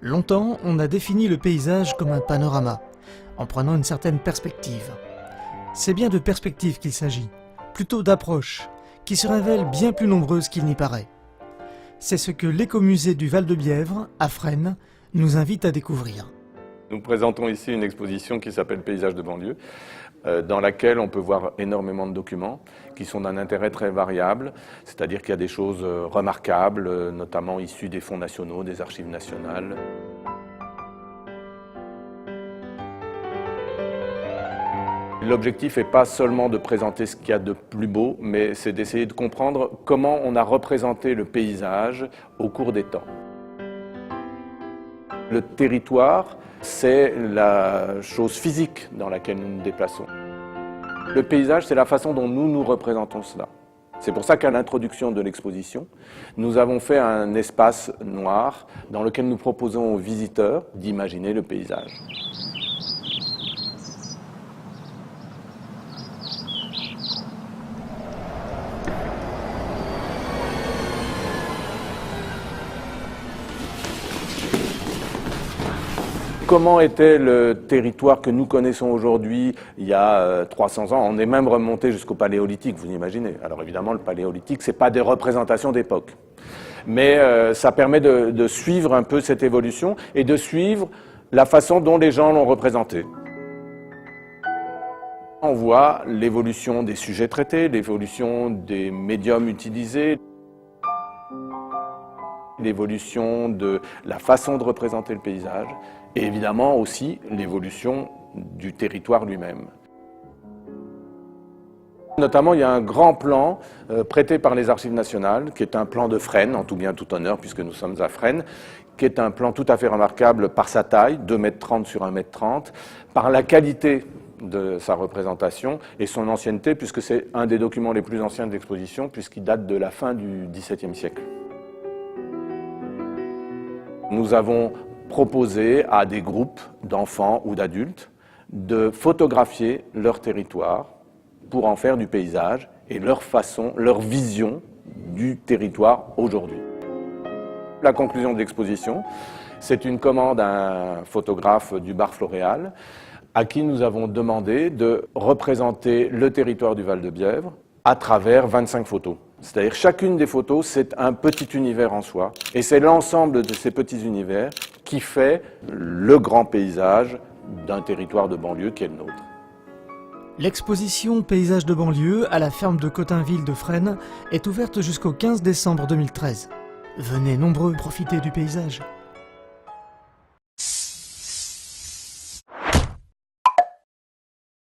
Longtemps, on a défini le paysage comme un panorama, en prenant une certaine perspective. C'est bien de perspective qu'il s'agit, plutôt d'approches, qui se révèlent bien plus nombreuses qu'il n'y paraît. C'est ce que l'écomusée du Val-de-Bièvre, à Fresnes, nous invite à découvrir. Nous présentons ici une exposition qui s'appelle Paysages de banlieue, dans laquelle on peut voir énormément de documents qui sont d'un intérêt très variable, c'est-à-dire qu'il y a des choses remarquables, notamment issues des fonds nationaux, des archives nationales. L'objectif n'est pas seulement de présenter ce qu'il y a de plus beau, mais c'est d'essayer de comprendre comment on a représenté le paysage au cours des temps. Le territoire, c'est la chose physique dans laquelle nous nous déplaçons. Le paysage, c'est la façon dont nous nous représentons cela. C'est pour ça qu'à l'introduction de l'exposition, nous avons fait un espace noir dans lequel nous proposons aux visiteurs d'imaginer le paysage. Comment était le territoire que nous connaissons aujourd'hui il y a 300 ans? On est même remonté jusqu'au Paléolithique, vous imaginez. Alors évidemment, le Paléolithique, ce n'est pas des représentations d'époque. Mais ça permet de suivre un peu cette évolution et de suivre la façon dont les gens l'ont représenté. On voit l'évolution des sujets traités, l'évolution des médiums utilisés, l'évolution de la façon de représenter le paysage et évidemment aussi l'évolution du territoire lui-même. Notamment, il y a un grand plan prêté par les Archives nationales, qui est un plan de Fresnes, en tout bien tout honneur, puisque nous sommes à Fresnes, qui est un plan tout à fait remarquable par sa taille, 2,30 m sur 1,30 m, par la qualité de sa représentation et son ancienneté, puisque c'est un des documents les plus anciens de l'exposition, puisqu'il date de la fin du XVIIe siècle. Nous avons proposé à des groupes d'enfants ou d'adultes de photographier leur territoire pour en faire du paysage et leur façon, leur vision du territoire aujourd'hui. La conclusion de l'exposition, c'est une commande à un photographe du bar Floréal à qui nous avons demandé de représenter le territoire du Val-de-Bièvre à travers 25 photos. C'est-à-dire chacune des photos, c'est un petit univers en soi. Et c'est l'ensemble de ces petits univers qui fait le grand paysage d'un territoire de banlieue qui est le nôtre. L'exposition Paysages de banlieue à la ferme de Cotainville de Fresnes est ouverte jusqu'au 15 décembre 2013. Venez nombreux profiter du paysage.